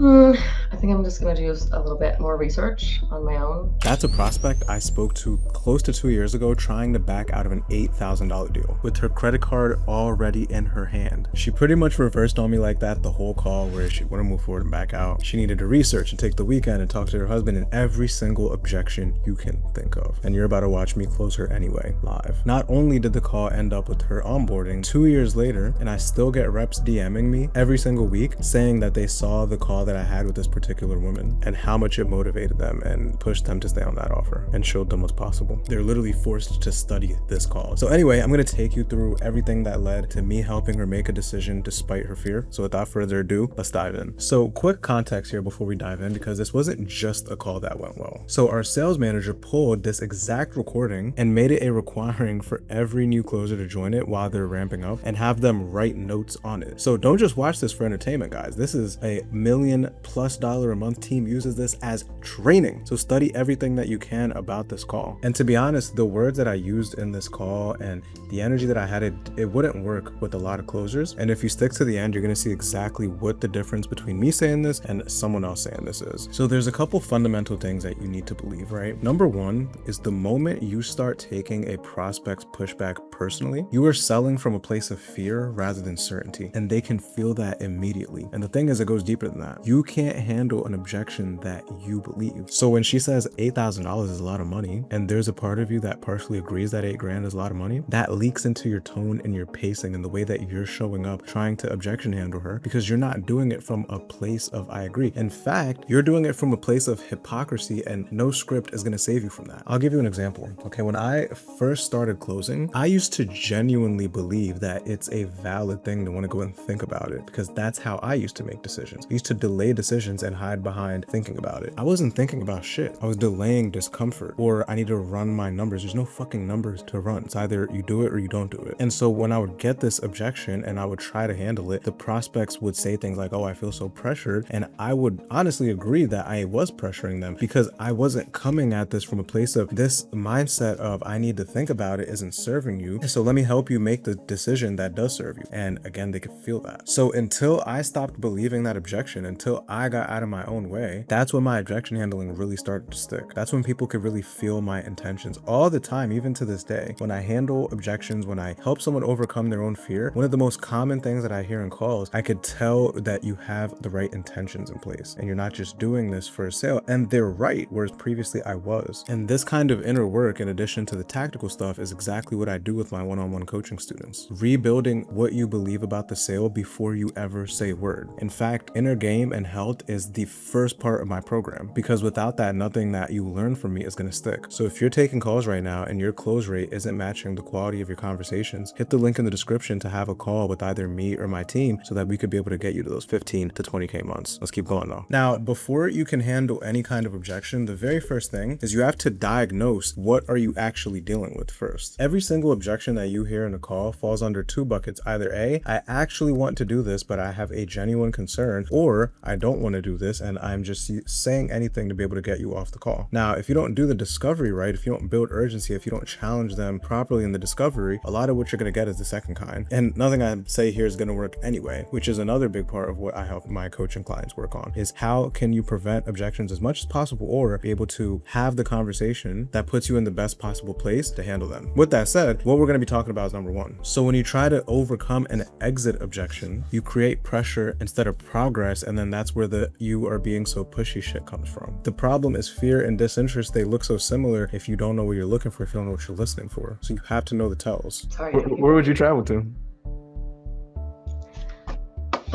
I think I'm just gonna do a little bit more research on my own. That's a prospect I spoke to close to 2 years ago trying to back out of an $8,000 deal with her credit card already in her hand. She pretty much reversed on me like that the whole call, where she wouldn't move forward and back out. She needed to research and take the weekend and talk to her husband in every single objection you can think of. And you're about to watch me close her anyway, live. Not only did the call end up with her onboarding 2 years later, and I still get reps DMing me every single week saying that they saw the call that I had with this particular woman and how much it motivated them and pushed them to stay on that offer and showed them what's possible. They're literally forced to study this call. So anyway, I'm going to take you through everything that led to me helping her make a decision despite her fear. So without further ado, let's dive in. So quick context here before we dive in, because this wasn't just a call that went well. So our sales manager pulled this exact recording and made it a requiring for every new closer to join it while they're ramping up and have them write notes on it. So don't just watch this for entertainment, guys. This is a $1 million+ a month team uses this as training. So study everything that you can about this call. And to be honest, the words that I used in this call and the energy that I had, it wouldn't work with a lot of closers. And if you stick to the end, you're going to see exactly what the difference between me saying this and someone else saying this is. So there's a couple fundamental things that you need to believe, right? Number one is the moment you start taking a prospect's pushback personally, you are selling from a place of fear rather than certainty, and they can feel that immediately. And the thing is, it goes deeper than that. You can't handle an objection that you believe. So when she says $8,000 is a lot of money, and there's a part of you that partially agrees that 8 grand is a lot of money, that leaks into your tone and your pacing and the way that you're showing up trying to objection handle her, because you're not doing it from a place of I agree. In fact, you're doing it from a place of hypocrisy, and no script is going to save you from that. I'll give you an example. Okay, when I first started closing, I used to genuinely believe that it's a valid thing to want to go and think about it, because that's how I used to make decisions. I used to delay decisions and hide behind thinking about it. I wasn't thinking about shit. I was delaying discomfort, or I need to run my numbers. There's no fucking numbers to run. It's either you do it or you don't do it. And so when I would get this objection and I would try to handle it, the prospects would say things like, oh, I feel so pressured. And I would honestly agree that I was pressuring them, because I wasn't coming at this from a place of this mindset of I need to think about it isn't serving you. So let me help you make the decision that does serve you. And again, they could feel that. So until I stopped believing that objection, until I got out of my own way, that's when my objection handling really started to stick. That's when people could really feel my intentions all the time, even to this day. When I handle objections, when I help someone overcome their own fear, one of the most common things that I hear in calls, I could tell that you have the right intentions in place and you're not just doing this for a sale. And they're right, whereas previously I was. And this kind of inner work, in addition to the tactical stuff, is exactly what I do with my one-on-one coaching students. Rebuilding what you believe about the sale before you ever say word. In fact, inner game and health is the first part of my program, because without that, nothing that you learn from me is going to stick. So if you're taking calls right now and your close rate isn't matching the quality of your conversations, hit the link in the description to have a call with either me or my team so that we could be able to get you to those 15 to 20K months. Let's keep going though. Now, before you can handle any kind of objection, the very first thing is you have to diagnose what are you actually dealing with first. Every single objection that you hear in a call falls under 2 buckets. Either A, I actually want to do this, but I have a genuine concern, or I don't want to do this and I'm just saying anything to be able to get you off the call. Now, if you don't do the discovery right, if you don't build urgency, if you don't challenge them properly in the discovery, a lot of what you're going to get is the second kind. And nothing I say here is going to work anyway, which is another big part of what I help my coaching clients work on, is how can you prevent objections as much as possible, or be able to have the conversation that puts you in the best possible place to handle them. With that said, what we're going to be talking about is number one. So when you try to overcome an exit objection, you create pressure instead of progress, and then that's where the you are being so pushy shit comes from. The problem is fear and disinterest. They look so similar if you don't know what you're looking for, if you don't know what you're listening for. So you have to know the tells. Sorry. Where would you travel to?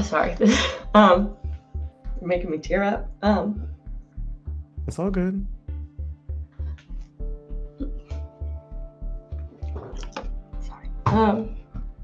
Sorry. You're making me tear up. It's all good. Sorry.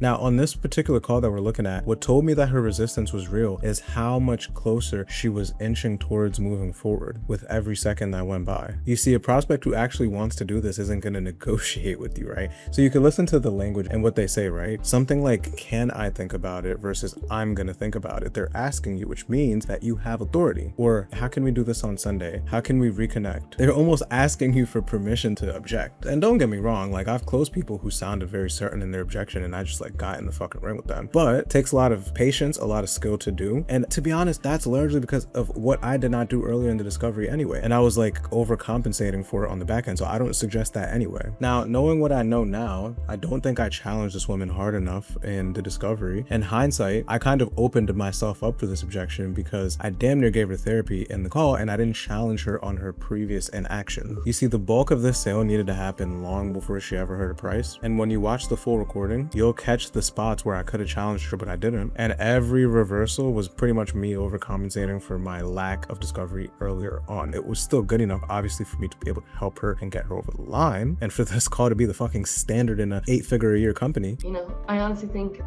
Now, on this particular call that we're looking at, what told me that her resistance was real is how much closer she was inching towards moving forward with every second that went by. You see, a prospect who actually wants to do this isn't going to negotiate with you, right? So you can listen to the language and what they say, right? Something like, can I think about it versus I'm going to think about it. They're asking you, which means that you have authority. Or how can we do this on Sunday? How can we reconnect? They're almost asking you for permission to object. And don't get me wrong, like I've closed people who sounded very certain in their objection and I just like got in the fucking ring with them. But it takes a lot of patience, a lot of skill to do. And to be honest, that's largely because of what I did not do earlier in the discovery anyway. And I was like overcompensating for it on the back end. So I don't suggest that anyway. Now, knowing what I know now, I don't think I challenged this woman hard enough in the discovery. In hindsight, I kind of opened myself up for this objection because I damn near gave her therapy in the call and I didn't challenge her on her previous inaction. You see, the bulk of this sale needed to happen long before she ever heard a price. And when you watch the full recording, you'll catch the spots where I could have challenged her, but I didn't. And every reversal was pretty much me overcompensating for my lack of discovery earlier on. It was still good enough, obviously, for me to be able to help her and get her over the line. And for this call to be the fucking standard in an 8-figure-a-year company. You know, I honestly think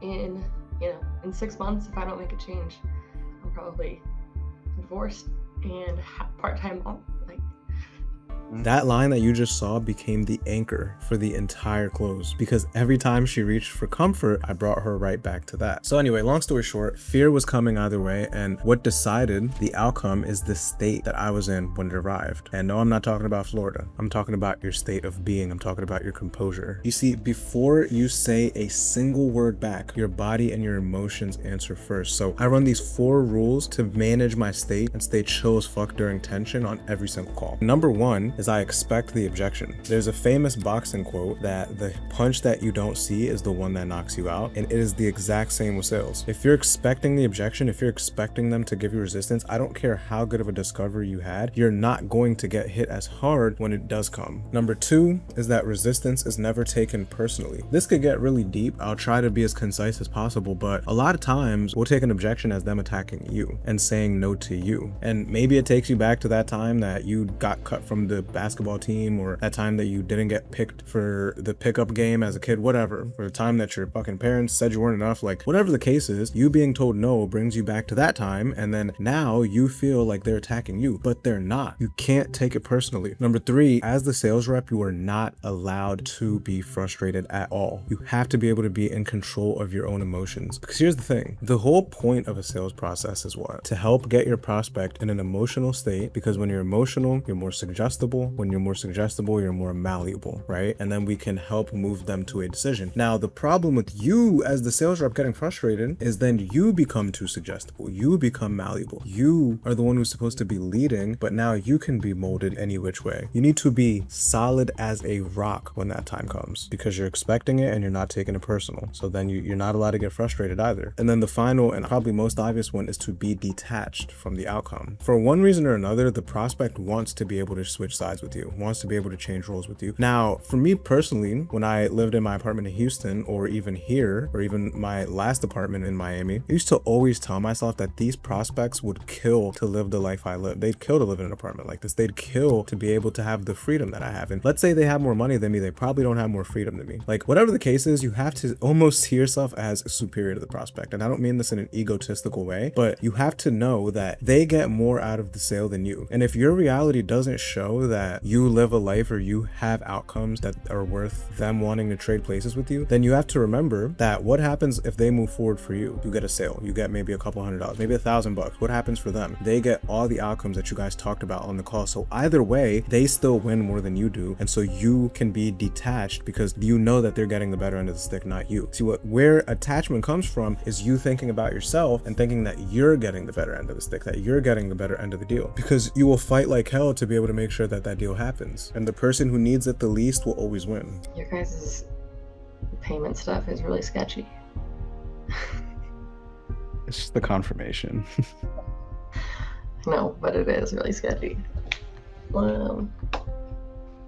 in 6 months, if I don't make a change, I'm probably divorced and part-time mom. Like, that line that you just saw became the anchor for the entire close because every time she reached for comfort, I brought her right back to that. So anyway, long story short, fear was coming either way, and what decided the outcome is the state that I was in when it arrived. And no, I'm not talking about Florida. I'm talking about your state of being. I'm talking about your composure. You see, before you say a single word back, your body and your emotions answer first. So I run these 4 rules to manage my state and stay chill as fuck during tension on every single call. Number 1 is I expect the objection. There's a famous boxing quote that the punch that you don't see is the one that knocks you out, and it is the exact same with sales. If you're expecting the objection, if you're expecting them to give you resistance, I don't care how good of a discovery you had, you're not going to get hit as hard when it does come. Number 2 is that resistance is never taken personally. This could get really deep. I'll try to be as concise as possible, but a lot of times we'll take an objection as them attacking you and saying no to you. And maybe it takes you back to that time that you got cut from the basketball team, or that time that you didn't get picked for the pickup game as a kid, whatever, or the time that your fucking parents said you weren't enough. Like, whatever the case is, you being told no brings you back to that time, and then now you feel like they're attacking you, but they're not. You can't take it personally. Number 3, as the sales rep, you are not allowed to be frustrated at all. You have to be able to be in control of your own emotions. Because here's the thing, the whole point of a sales process is what? To help get your prospect in an emotional state, because when you're emotional, you're more suggestible. When you're more suggestible, you're more malleable, right? And then we can help move them to a decision. Now, the problem with you as the sales rep getting frustrated is then you become too suggestible. You become malleable. You are the one who's supposed to be leading, but now you can be molded any which way. You need to be solid as a rock when that time comes because you're expecting it and you're not taking it personal. So then you're not allowed to get frustrated either. And then the final and probably most obvious one is to be detached from the outcome. For one reason or another, the prospect wants to be able to switch sides with you, wants to be able to change roles with you. Now, for me personally, when I lived in my apartment in Houston, or even here, or even my last apartment in Miami, I used to always tell myself that these prospects would kill to live the life I live. They'd kill to live in an apartment like this. They'd kill to be able to have the freedom that I have. And let's say they have more money than me, they probably don't have more freedom than me. Like, whatever the case is, you have to almost see yourself as superior to the prospect. And I don't mean this in an egotistical way, but you have to know that they get more out of the sale than you. And if your reality doesn't show that you live a life or you have outcomes that are worth them wanting to trade places with you, then you have to remember that what happens if they move forward for you? You get a sale, you get maybe a couple $100, maybe $1,000. What happens for them? They get all the outcomes that you guys talked about on the call. So either way, they still win more than you do. And so you can be detached because you know that they're getting the better end of the stick, not you. See, where attachment comes from is you thinking about yourself and thinking that you're getting the better end of the stick, that you're getting the better end of the deal, because you will fight like hell to be able to make sure that that deal happens. And the person who needs it the least will always win. Your guys' payment stuff is really sketchy. It's just the confirmation. No, but it is really sketchy.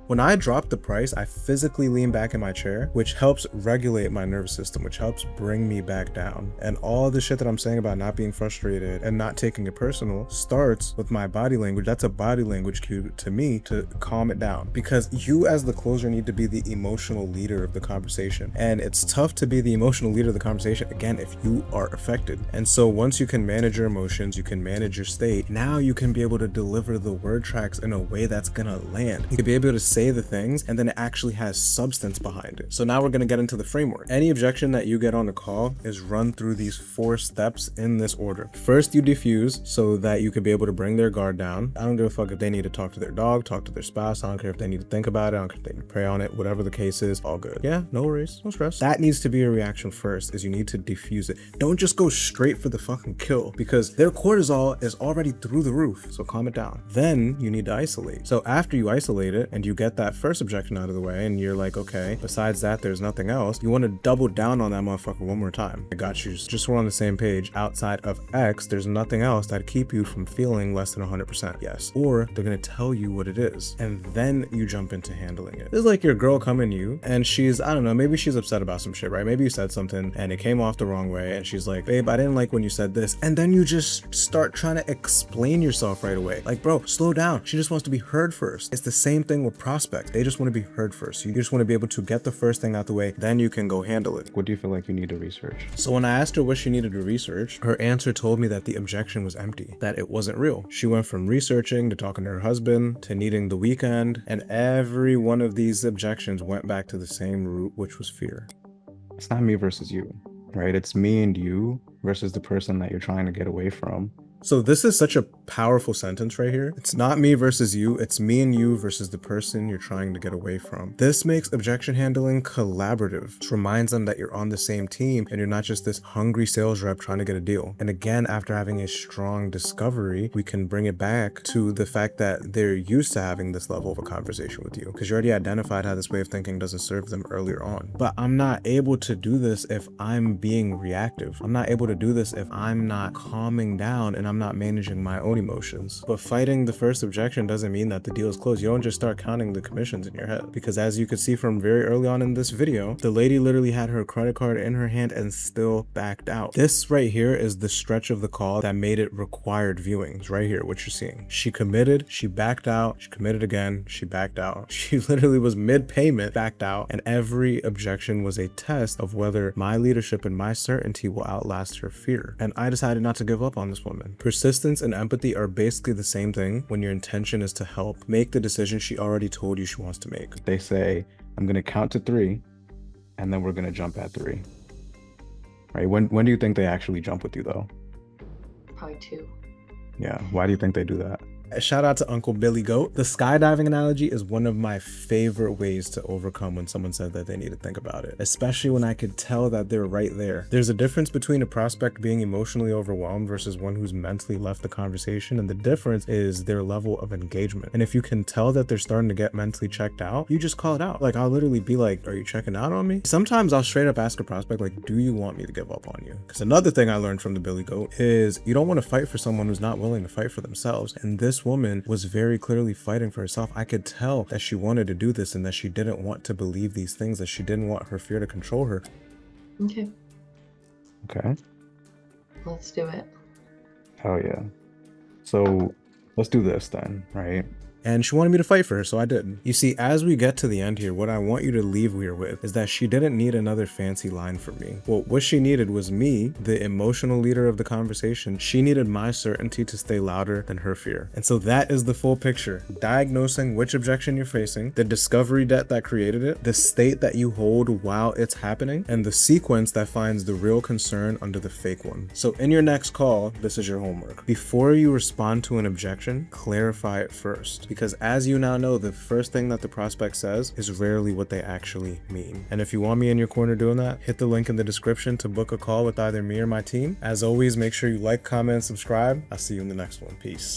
When I drop the price, I physically lean back in my chair, which helps regulate my nervous system, which helps bring me back down. And all the shit that I'm saying about not being frustrated and not taking it personal starts with my body language. That's a body language cue to me to calm it down, because you as the closer need to be the emotional leader of the conversation. And it's tough to be the emotional leader of the conversation, again, if you are affected. And so once you can manage your emotions, you can manage your state, now you can be able to deliver the word tracks in a way that's gonna land. You can be able to say say the things and then it actually has substance behind it. So now we're going to get into the framework. Any objection that you get on a call is run through these 4 steps in this order. First, you diffuse so that you could be able to bring their guard down. I don't give a fuck if they need to talk to their dog, talk to their spouse. I don't care if they need to think about it. I don't care if they need to pray on it. Whatever the case is, all good. Yeah, no worries, no stress. That needs to be a reaction first, is you need to diffuse it. Don't just go straight for the fucking kill because their cortisol is already through the roof. So calm it down. Then you need to isolate. So after you isolate it and you get that first objection out of the way and you're like, okay, besides that, there's nothing else. You want to double down on that motherfucker one more time. I got you. Just so we're on the same page. Outside of X, there's nothing else that keep you from feeling less than 100% yes. Or they're going to tell you what it is. And then you jump into handling it. This is like your girl coming to you and she's, I don't know, maybe she's upset about some shit, right? Maybe you said something and it came off the wrong way and she's like, babe, I didn't like when you said this. And then you just start trying to explain yourself right away. Like, bro, slow down. She just wants to be heard first. It's the same thing with prospects. They just want to be heard first. You just want to be able to get the first thing out the way, then you can go handle it. What do you feel like you need to research? So when I asked her what she needed to research, her answer told me that the objection was empty, that it wasn't real. She went from researching to talking to her husband to needing the weekend, and every one of these objections went back to the same root, which was fear. It's not me versus you, right? It's me and you versus the person that you're trying to get away from. So this is such a powerful sentence right here. It's not me versus you, it's me and you versus the person you're trying to get away from. This makes objection handling collaborative. It reminds them that you're on the same team and you're not just this hungry sales rep trying to get a deal. And again, after having a strong discovery, we can bring it back to the fact that they're used to having this level of a conversation with you because you already identified how this way of thinking doesn't serve them earlier on. But I'm not able to do this if I'm being reactive. I'm not able to do this if I'm not calming down and I'm not managing my own emotions. But fighting the first objection doesn't mean that the deal is closed. You don't just start counting the commissions in your head. Because as you could see from very early on in this video, the lady literally had her credit card in her hand and still backed out. This right here is the stretch of the call that made it required viewings. Right here, what you're seeing. She committed, she backed out, she committed again, she backed out. She literally was mid-payment, backed out, and every objection was a test of whether my leadership and my certainty will outlast her fear. And I decided not to give up on this woman. Persistence and empathy are basically the same thing when your intention is to help make the decision she already told you she wants to make. They say, I'm going to count to 3 and then we're going to jump at 3. Right? When do you think they actually jump with you though? Probably 2. Yeah. Why do you think they do that? A shout out to Uncle Billy Goat. The skydiving analogy is one of my favorite ways to overcome when someone said that they need to think about it, especially when I could tell that they're right there. There's a difference between a prospect being emotionally overwhelmed versus one who's mentally left the conversation, and the difference is their level of engagement. And if you can tell that they're starting to get mentally checked out, you just call it out. Like, I'll literally be like, are you checking out on me? Sometimes I'll straight up ask a prospect, like, do you want me to give up on you? Because another thing I learned from the Billy Goat is you don't want to fight for someone who's not willing to fight for themselves. And this woman was very clearly fighting for herself. I could tell that she wanted to do this and that she didn't want to believe these things, that she didn't want her fear to control her. Okay. Okay. Let's do it. Hell yeah. So let's do this then, right? And she wanted me to fight for her, so I did. You see, as we get to the end here, what I want you to leave here with is that she didn't need another fancy line from me. Well, what she needed was me, the emotional leader of the conversation. She needed my certainty to stay louder than her fear. And so that is the full picture. Diagnosing which objection you're facing, the discovery debt that created it, the state that you hold while it's happening, and the sequence that finds the real concern under the fake one. So in your next call, this is your homework. Before you respond to an objection, clarify it first. Because as you now know, the first thing that the prospect says is rarely what they actually mean. And if you want me in your corner doing that, hit the link in the description to book a call with either me or my team. As always, make sure you like, comment, and subscribe. I'll see you in the next one. Peace.